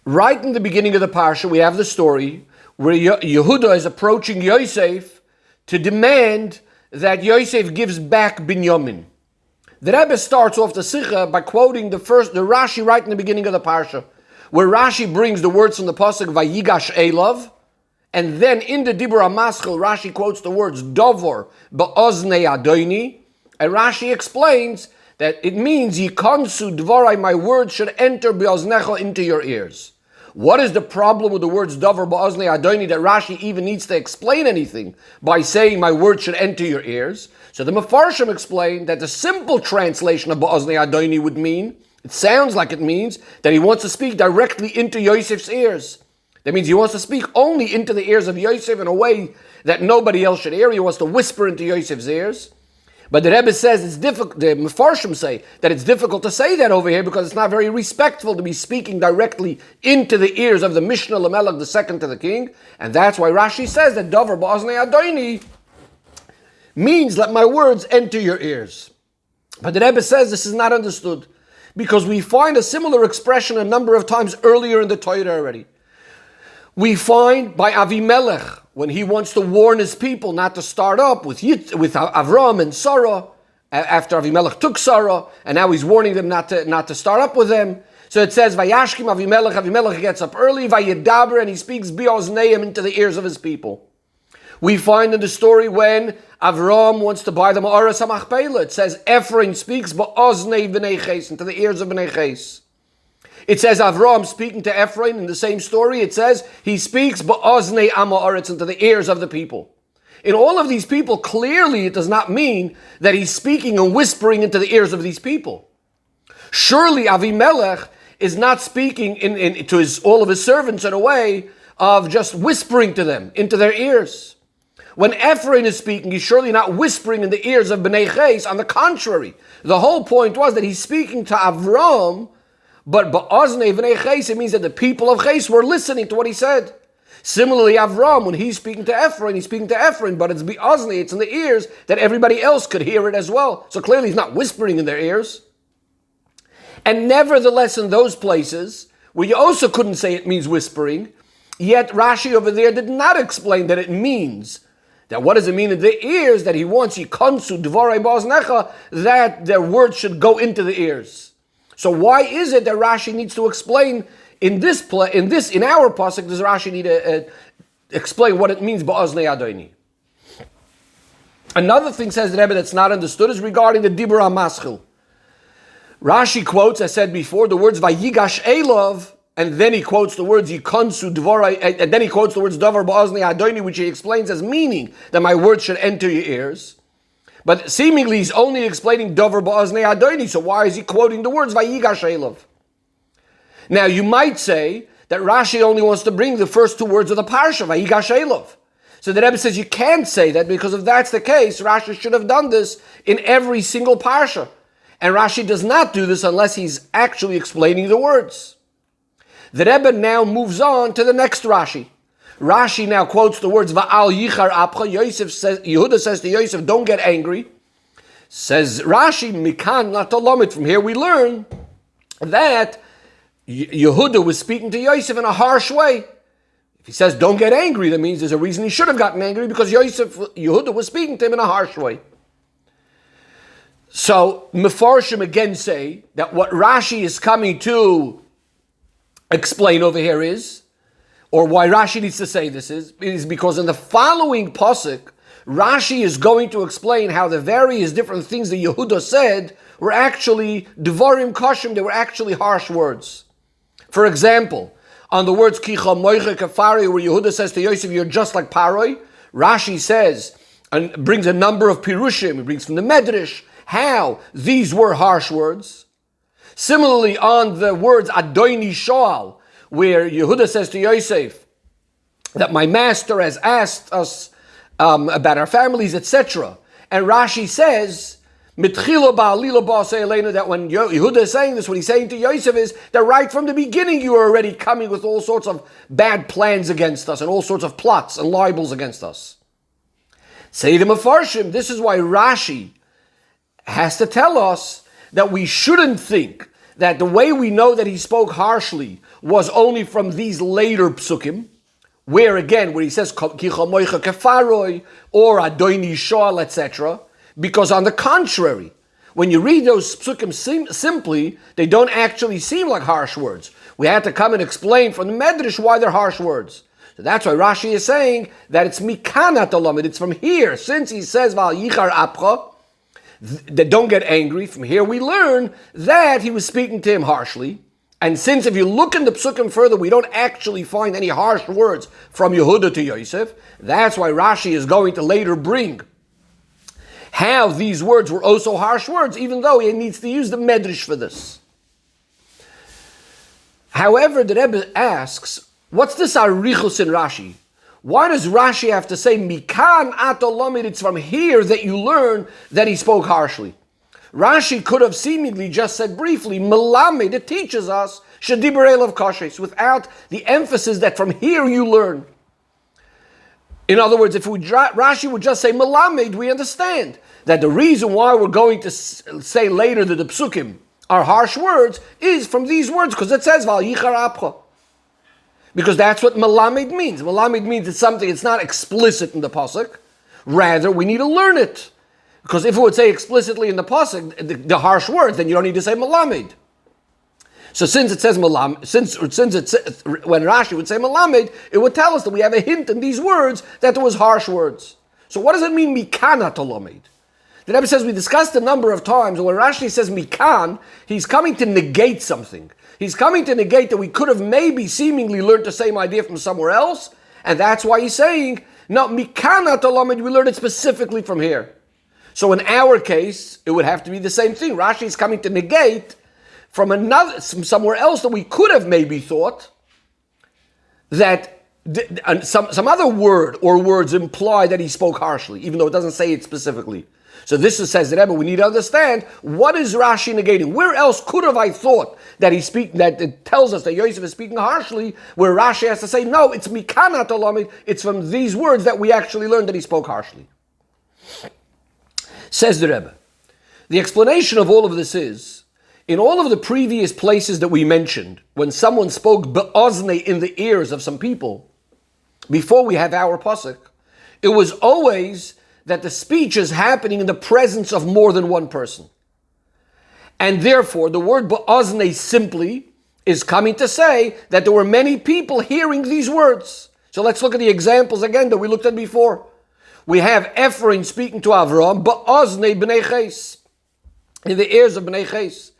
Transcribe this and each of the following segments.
Right in the beginning of the parsha, we have the story where Yehuda is approaching Yosef to demand that Yosef gives back Binyamin. The Rebbe starts off the Sicha by quoting the Rashi right in the beginning of the parsha, where Rashi brings the words from the pasuk Vayigash Elav, and then in the Dibur HaMaschil, Rashi quotes the words Dovor Ba'oznei Adoini, and Rashi explains that it means Yikonsu Dvorai, my words should enter Ba'oznecha, into your ears. What is the problem with the words Dovor Ba'oznei Adoini that Rashi even needs to explain anything by saying my words should enter your ears? So the Mefarshim explained that the simple translation of Ba'oznei Adoini would mean, it sounds like it means, that he wants to speak directly into Yosef's ears. That means he wants to speak only into the ears of Yosef in a way that nobody else should hear. He wants to whisper into Yosef's ears. But the Rebbe says it's difficult, the Mefarshim say that it's difficult to say that over here because it's not very respectful to be speaking directly into the ears of the Mishnah Lamelech, the second to the king. And that's why Rashi says that Dover Ba'oznei Adoini means let my words enter your ears. But the Rebbe says this is not understood because we find a similar expression a number of times earlier in the Torah already. We find by Avimelech, when he wants to warn his people not to start up with Avram and Sarah, after Avimelech took Sarah, and now he's warning them not to start up with them. So it says, Vayashkim Avimelech, Avimelech gets up early, Vayedaber, and he speaks Bi'ozneim into the ears of his people. We find in the story when Avram wants to buy the Ma'aras HaMachpelah, it says, Ephraim speaks Ba'oznei B'nei Ches, into the ears of B'nei Ches. It says Avram speaking to Ephraim in the same story. It says he speaks ba'oznei Amoritz, into the ears of the people. In all of these people, clearly it does not mean that he's speaking and whispering into the ears of these people. Surely Avimelech is not speaking to all of his servants in a way of just whispering to them into their ears. When Ephraim is speaking, he's surely not whispering in the ears of Bnei Ches. On the contrary, the whole point was that he's speaking to Avram. But ba'oznei v'nei Ches, it means that the people of Ches were listening to what he said. Similarly, Avram, when he's speaking to Ephraim, he's speaking to Ephraim, but it's ba'oznei, it's in the ears that everybody else could hear it as well. So clearly he's not whispering in their ears. And nevertheless, in those places, where you also couldn't say it means whispering, yet Rashi over there did not explain that it means that what does it mean in the ears, that he wants Yikonsu Dvorei Ba'oznecha, that their words should go into the ears. So why is it that Rashi needs to explain in our pasuk? Does Rashi need to explain what it means ba'oznei Adoini? Another thing, says the Rebbe, that's not understood is regarding the Dibur HaMaschil. Rashi quotes, as said before, the words Vayigash Elav, and then he quotes the words Yikonsu Dvorai, and then he quotes the words Davar ba'oznei Adoini, which he explains as meaning that my words should enter your ears. But seemingly he's only explaining Dover Ba'oznei Adoini, so why is he quoting the words Vayigash Elav? Now you might say that Rashi only wants to bring the first two words of the parsha, Vayigash Elav. So the Rebbe says you can't say that, because if that's the case, Rashi should have done this in every single parsha. And Rashi does not do this unless he's actually explaining the words. The Rebbe now moves on to the next Rashi. Rashi now quotes the words Va'al Yichar Apcha. Yehuda says to Yosef, don't get angry. Says Rashi, Mikan Latolomit. From here we learn that Yehuda was speaking to Yosef in a harsh way. If he says don't get angry, that means there's a reason he should have gotten angry, because Yehuda was speaking to him in a harsh way. So Mefarshim again say that what Rashi is coming to explain over here is, or why Rashi needs to say this is because in the following pasuk, Rashi is going to explain how the various different things that Yehuda said were actually Devarim Kashim, they were actually harsh words. For example, on the words Kicha Moiche Kafari, where Yehuda says to Yosef, you're just like Paroi, Rashi says, and brings a number of Pirushim, he brings from the Medrash, how these were harsh words. Similarly, on the words Adoini Shoal, where Yehuda says to Yosef that my master has asked us about our families, etc. And Rashi says, that when Yehuda is saying this, what he's saying to Yosef is that right from the beginning you are already coming with all sorts of bad plans against us and all sorts of plots and libels against us. Say the Mefarshim, this is why Rashi has to tell us that we shouldn't think that the way we know that he spoke harshly was only from these later psukim, where he says Kicha Moicha Kefaroi or Adoini Shal, etc. Because on the contrary, when you read those psukim simply, they don't actually seem like harsh words. We had to come and explain from the Medrash why they're harsh words. So that's why Rashi is saying that it's Mikanat Olamid, it's from here. Since he says Val Yichar Apcha, that don't get angry, from here we learn that he was speaking to him harshly. And since if you look in the psukim further, we don't actually find any harsh words from Yehuda to Yosef, that's why Rashi is going to later bring how these words were also harsh words, even though he needs to use the Medrash for this. However, the Rebbe asks, what's this arichus in Rashi? Why does Rashi have to say, Mikan atolomid, it's from here that you learn that he spoke harshly? Rashi could have seemingly just said briefly, Melamed, it teaches us, Shadiber Elav Kashes, without the emphasis that from here you learn. In other words, if Rashi would just say Melamed, we understand that the reason why we're going to say later that the psukim are harsh words is from these words, because it says, Val Yichar Apcha. Because that's what Melamed means. Melamed means it's something, it's not explicit in the pasuk. Rather, we need to learn it. Because if it would say explicitly in the pasuk the harsh words, then you don't need to say Melamed. So since it says Melamed, when Rashi would say Melamed, it would tell us that we have a hint in these words that there was harsh words. So what does it mean Mikana Tolomed? The Rebbe says we discussed a number of times when Rashi says Mikan, he's coming to negate something. He's coming to negate that we could have maybe seemingly learned the same idea from somewhere else, and that's why he's saying, no, Mikana Tolomed, we learned it specifically from here. So in our case, it would have to be the same thing. Rashi is coming to negate from somewhere else that we could have maybe thought that some other word or words imply that he spoke harshly, even though it doesn't say it specifically. So this says that Rebbe, we need to understand what is Rashi negating. Where else could have I thought that that it tells us that Yosef is speaking harshly, where Rashi has to say, no, it's Mikanat Olamid, it's from these words that we actually learned that he spoke harshly. Says the Rebbe, the explanation of all of this is, in all of the previous places that we mentioned, when someone spoke be'ozne in the ears of some people, before we have our pasuk, it was always that the speech is happening in the presence of more than one person. And therefore, the word be'ozne simply is coming to say that there were many people hearing these words. So let's look at the examples again that we looked at before. We have Ephraim speaking to Avram, be'ozne b'nei Ches, in the ears of b'nei Ches.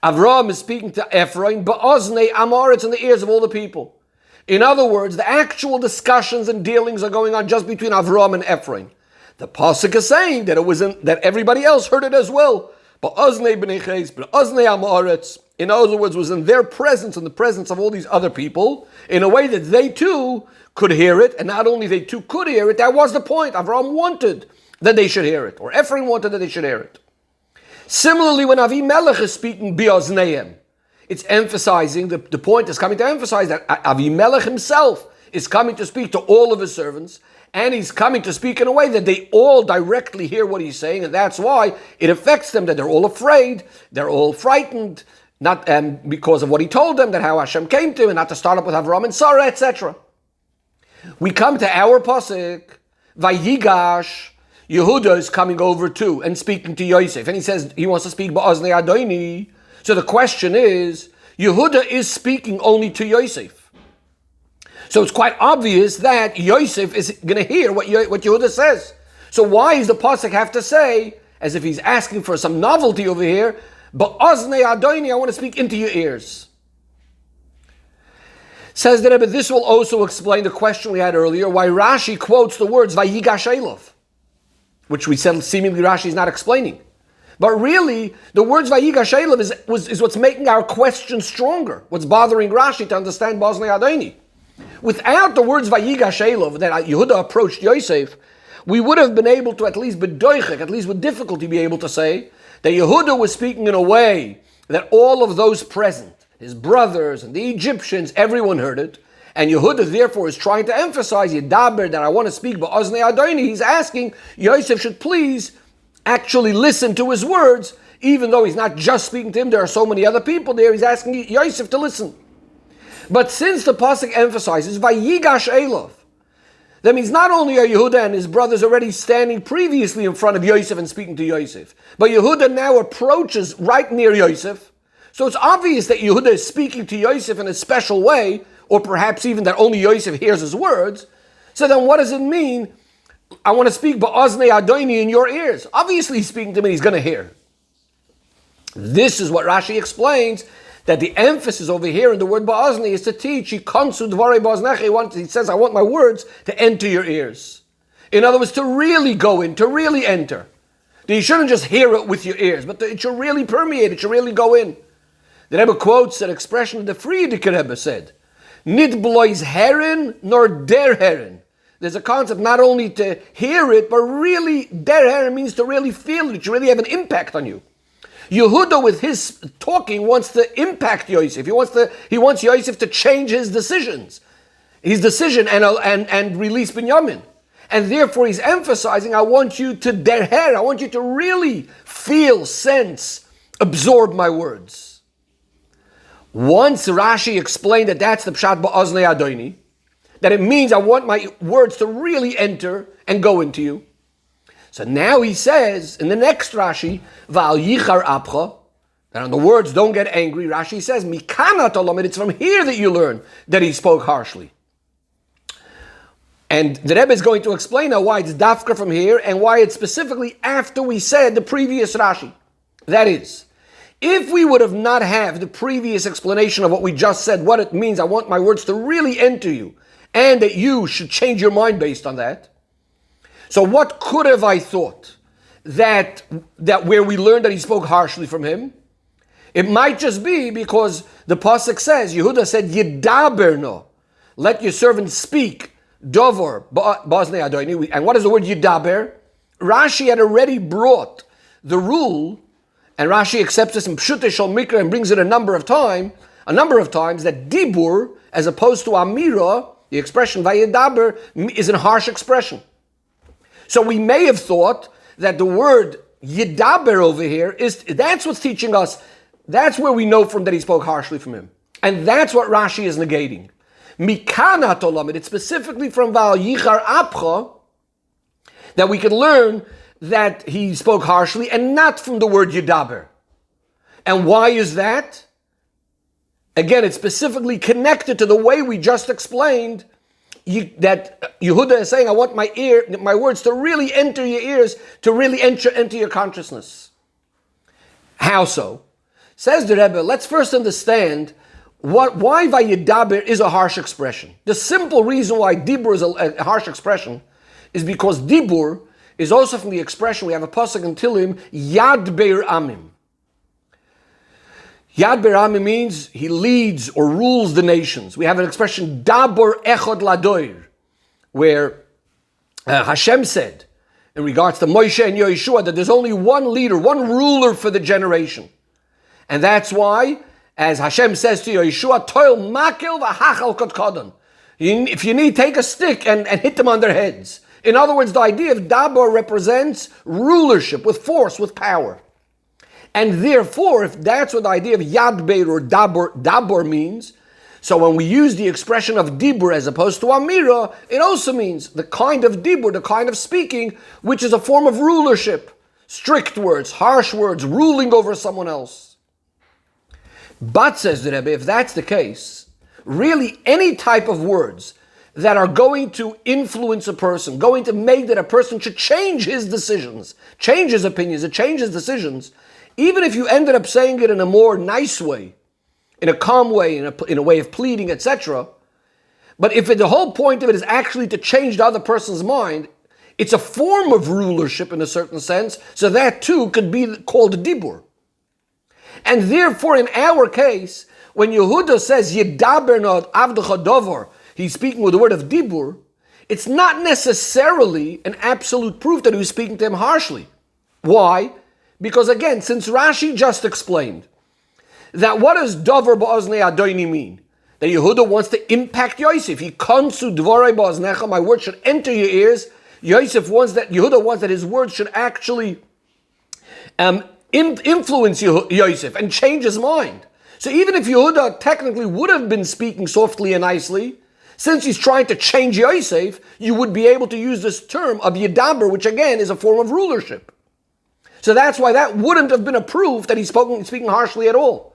Avram is speaking to Ephraim, be'ozne Amoritz, in the ears of all the people. In other words, the actual discussions and dealings are going on just between Avram and Ephraim. The pasuk is saying that that everybody else heard it as well. Be'ozne b'nei Ches, be'ozne Amoritz. In other words, was in their presence, in the presence of all these other people, in a way that they too could hear it, and not only they too could hear it, that was the point. Avram wanted that they should hear it, or Ephraim wanted that they should hear it. Similarly, when Avimelech is speaking bi'ozneim, it's emphasizing, the point is coming to emphasize that Avimelech himself is coming to speak to all of his servants, and he's coming to speak in a way that they all directly hear what he's saying, and that's why it affects them, that they're all afraid, they're all frightened, not because of what he told them, that how Hashem came to, and not to start up with Avram and Sarah, etc. We come to our pasuk, Vayigash, Yehuda is coming over too and speaking to Yosef, and he says he wants to speak Ba'aznei Adoni. So the question is, Yehuda is speaking only to Yosef. So it's quite obvious that Yosef is going to hear what Yehuda says. So why does the pasuk have to say, as if he's asking for some novelty over here, Ba'aznei Adoni, I want to speak into your ears? Says the Rebbe, this will also explain the question we had earlier, why Rashi quotes the words Vayigash Elav, which we said seemingly Rashi is not explaining. But really, the words Vayigash Elav is what's making our question stronger, what's bothering Rashi to understand Ba'aznei Adoni. Without the words Vayigash Elav, that Yehuda approached Yosef, we would have been able to at least with difficulty be able to say that Yehuda was speaking in a way that all of those present, his brothers and the Egyptians, everyone heard it. And Yehuda therefore is trying to emphasize Yedaber, that I want to speak Ba'aznei Adoni. He's asking Yosef should please actually listen to his words, even though he's not just speaking to him. There are so many other people there. He's asking Yosef to listen. But since the pasuk emphasizes Vayigash Elov, that means not only are Yehuda and his brothers already standing previously in front of Yosef and speaking to Yosef, but Yehuda now approaches right near Yosef. So it's obvious that Yehuda is speaking to Yosef in a special way, or perhaps even that only Yosef hears his words. So then what does it mean? I want to speak ba'aznei Adoni in your ears. Obviously he's speaking to me, he's going to hear. This is what Rashi explains, that the emphasis over here in the word ba'azni is to teach. He says, I want my words to enter your ears. In other words, to really go in, to really enter. That you shouldn't just hear it with your ears, but it should really permeate, it should really go in. The Rebbe quotes an expression the Friedrich Rebbe said, Nid blois heron nor der heron. There's a concept not only to hear it, but really, der heron means to really feel it, to really have an impact on you. Yehuda, with his talking, wants to impact Yosef. He wants Yosef to change his decision and release Binyamin. And therefore he's emphasizing, I want you to derher, I want you to really feel, sense, absorb my words. Once Rashi explained that that's the pshat ba'aznei Adoni, that it means I want my words to really enter and go into you. So now he says, in the next Rashi, Val yichar apcha, and on the words, don't get angry, Rashi says, Mikanat olamid, it's from here that you learn that he spoke harshly. And the Rebbe is going to explain now why it's dafka from here, and why it's specifically after we said the previous Rashi. That is, if we would have not have the previous explanation of what we just said, what it means, I want my words to really enter you, and that you should change your mind based on that, so what could have I thought that where we learned that he spoke harshly from him? It might just be because the pasuk says, Yehuda said, Yidaber no, let your servant speak, Dover, ba'aznei Adoni. And what is the word Yidaber? Rashi had already brought the rule, and Rashi accepts this in Pshutei Shel Mikra and brings it a number of times, that Dibur, as opposed to Amira, the expression Vayidaber, is a harsh expression. So we may have thought that the word Yidaber over here, that's what's teaching us, that's where we know from that he spoke harshly from him. And that's what Rashi is negating. Mikanat olamid, it's specifically from Val yichar apcha that we can learn that he spoke harshly and not from the word Yidaber. And why is that? Again, it's specifically connected to the way we just explained that Yehuda is saying, I want my words to really enter your ears, to really enter your consciousness. How so? Says the Rebbe, let's first understand why Vayidaber is a harsh expression. The simple reason why Dibur is a harsh expression is because Dibur is also from the expression, we have a pasuk in Tilim, Yad Beir Amim. Yad Beir Amim means he leads or rules the nations. We have an expression, Dabor Echad Ladoir, where Hashem said, in regards to Moshe and Yeshua, that there's only one leader, one ruler for the generation. And that's why, as Hashem says to Yeshua, Toil Makel V'Hachal Kodkodon. If you need, take a stick and hit them on their heads. In other words, the idea of Dabor represents rulership with force, with power. And therefore, if that's what the idea of Yad Beir or Dabor means, so when we use the expression of Dibur as opposed to Amira, it also means the kind of Dibur, the kind of speaking, which is a form of rulership. Strict words, harsh words, ruling over someone else. But, says the Rebbe, if that's the case, really any type of words that are going to influence a person, going to make that a person should change his decisions, change his opinions, change his decisions, even if you ended up saying it in a more nice way, in a calm way, in a way of pleading, etc. But if the whole point of it is actually to change the other person's mind, it's a form of rulership in a certain sense, so that too could be called a dibur. And therefore, in our case, when Yehuda says, Yidaber not avdecha dover, he's speaking with the word of dibur, it's not necessarily an absolute proof that he was speaking to him harshly. Why? Because again, since Rashi just explained that what does Dover ba'aznei Adoni mean? That Yehuda wants to impact Yosef. He konsu dvorei ba'aznecha, my word should enter your ears. Yehuda wants that his words should actually influence Yosef and change his mind. So even if Yehuda technically would have been speaking softly and nicely, since he's trying to change Yosef, you would be able to use this term of Yedaber, which again is a form of rulership. So that's why that wouldn't have been a proof that he's speaking harshly at all.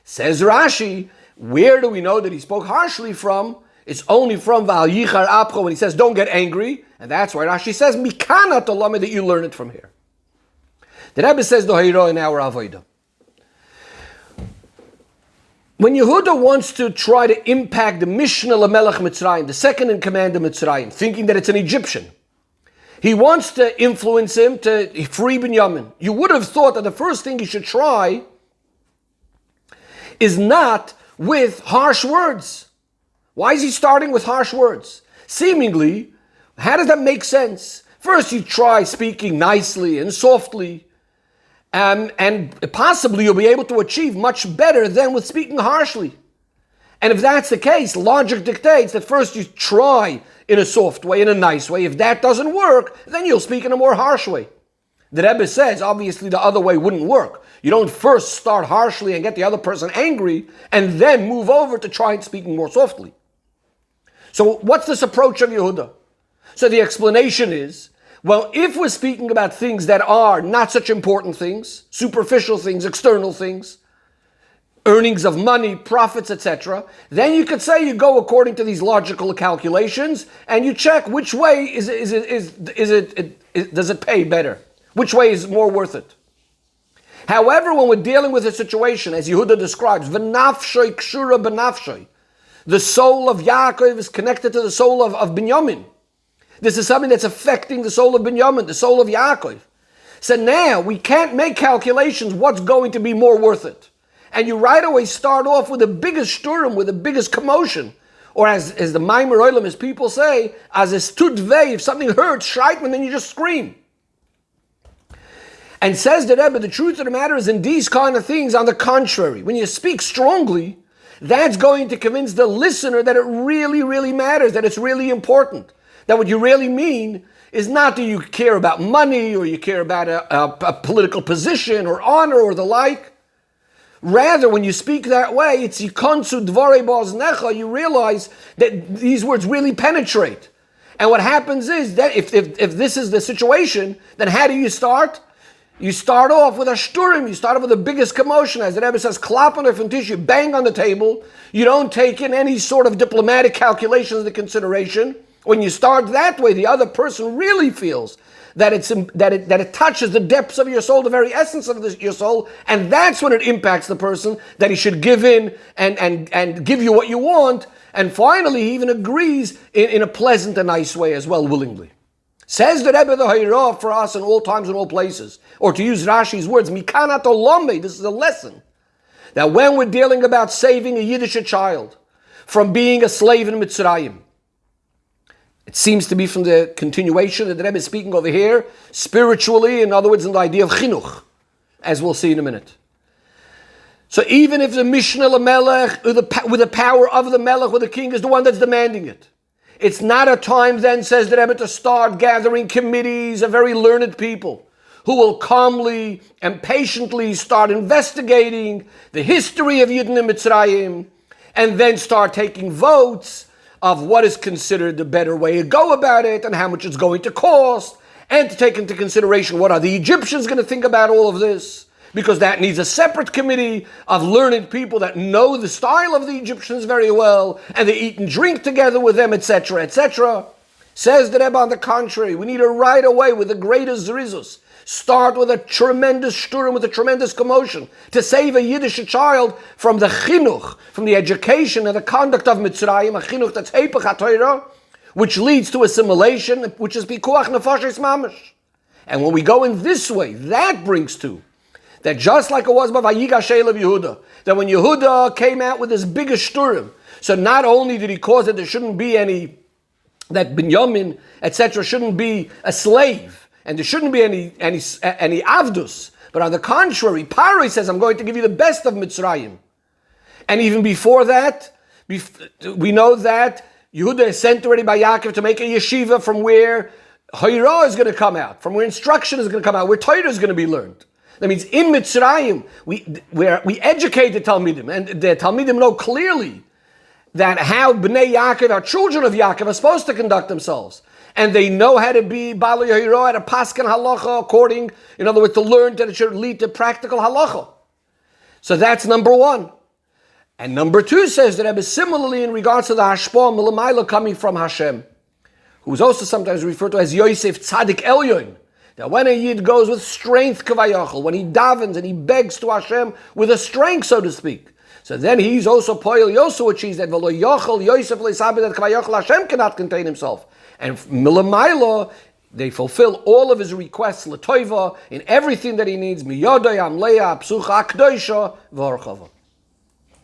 Says Rashi, where do we know that he spoke harshly from? It's only from Vayigash Apcho when he says, don't get angry. And that's why Rashi says, Mikana Tolame, that you learn it from here. The Rebbe says, Dohiro in our Avodah. When Yehuda wants to try to impact the Mishnah Lamelech Mitzrayim, the second in command of Mitzrayim, thinking that it's an Egyptian, he wants to influence him to free Binyamin. You would have thought that the first thing he should try is not with harsh words. Why is he starting with harsh words? Seemingly, how does that make sense? First, you try speaking nicely and softly, and possibly you'll be able to achieve much better than with speaking harshly. And if that's the case, logic dictates that first you try in a soft way, in a nice way. If that doesn't work, then you'll speak in a more harsh way. The Rebbe says, obviously the other way wouldn't work. You don't first start harshly and get the other person angry, and then move over to try speaking more softly. So what's this approach of Yehuda? So the explanation is, well, if we're speaking about things that are not such important things, superficial things, external things, earnings of money, profits, etc., then you could say you go according to these logical calculations and you check which way does it pay better? Which way is more worth it? However, when we're dealing with a situation, as Yehuda describes, v'nafshoy kshura b'nafshoy, the soul of Yaakov is connected to the soul of Binyamin. This is something that's affecting the soul of Binyamin, the soul of Yaakov. So now we can't make calculations what's going to be more worth it. And you right away start off with the biggest shturim, with the biggest commotion. Or as the Maimer Olam, as people say, as a studvei, if something hurts, shreitman, then you just scream. And says the Rebbe, the truth of the matter is in these kind of things, on the contrary, when you speak strongly, that's going to convince the listener that it really, really matters, that it's really important. That what you really mean is not that you care about money or you care about a political position or honor or the like. Rather, when you speak that way, it's yikonsu dvorei ba'oznecha, you realize that these words really penetrate. And what happens is that if this is the situation, then how do you start? You start off with a shturim, you start off with the biggest commotion, as the Rebbe says, klap on the tissue, bang on the table. You don't take in any sort of diplomatic calculations into consideration. When you start that way, the other person really feels that it touches the depths of your soul, the very essence of your soul, and that's when it impacts the person, that he should give in and give you what you want, and finally he even agrees in a pleasant and nice way as well, willingly. Says the Rebbe the Hayra for us in all times and all places, or to use Rashi's words, Mikanat Olomei, this is a lesson, that when we're dealing about saving a Yiddish child from being a slave in Mitzrayim, it seems to be from the continuation that the Rebbe is speaking over here, spiritually, in other words, in the idea of chinuch, as we'll see in a minute. So even if the Mishnah Lamelech, with the power of the Melech, or the king, is the one that's demanding it, it's not a time then, says the Rebbe, to start gathering committees of very learned people who will calmly and patiently start investigating the history of Yidden in Mitzrayim, and then start taking votes of what is considered the better way to go about it and how much it's going to cost, and to take into consideration what are the Egyptians going to think about all of this, because that needs a separate committee of learned people that know the style of the Egyptians very well, and they eat and drink together with them, etc., etc. Says the Rebbe, on the contrary, we need to right away with the greatest zerizus start with a tremendous shturim, with a tremendous commotion, to save a Yiddish child from the chinuch, from the education and the conduct of Mitzrayim, a chinuch that's heipach HaTorah, which leads to assimilation, which is pikuach nefashis mamash. And when we go in this way, that brings to, that just like it was by Vayigash of Yehuda, that when Yehuda came out with his biggest shturim, so not only did he cause that there shouldn't be any, that Binyamin, etc., shouldn't be a slave, and there shouldn't be any avdus, but on the contrary, Paro says, I'm going to give you the best of Mitzrayim. And even before that, we know that Yehuda is sent already by Yaakov to make a yeshiva from where Hayra is going to come out, from where instruction is going to come out, where Torah is going to be learned. That means in Mitzrayim, we educate the Talmidim, and the Talmidim know clearly that how Bnei Yaakov, our children of Yaakov, are supposed to conduct themselves. And they know how to be Bala Yahiro, how to paskin halacha according, in other words, to learn that it should lead to practical halacha. So that's number one. And number two says that Rebbe similarly in regards to the hashpah milamaila coming from Hashem, who is also sometimes referred to as Yosef Tzadik Elyon, that when a Yid goes with strength kavayachal, when he davens and he begs to Hashem with a strength, so to speak, so then he's also poil yosu, which is that v'lo yochel Yosef le'sabe that kavayachal Hashem cannot contain himself. And milamaila, they fulfill all of his requests l'toiva in everything that he needs. Miyodai amleya psucha akdoisha v'orchava.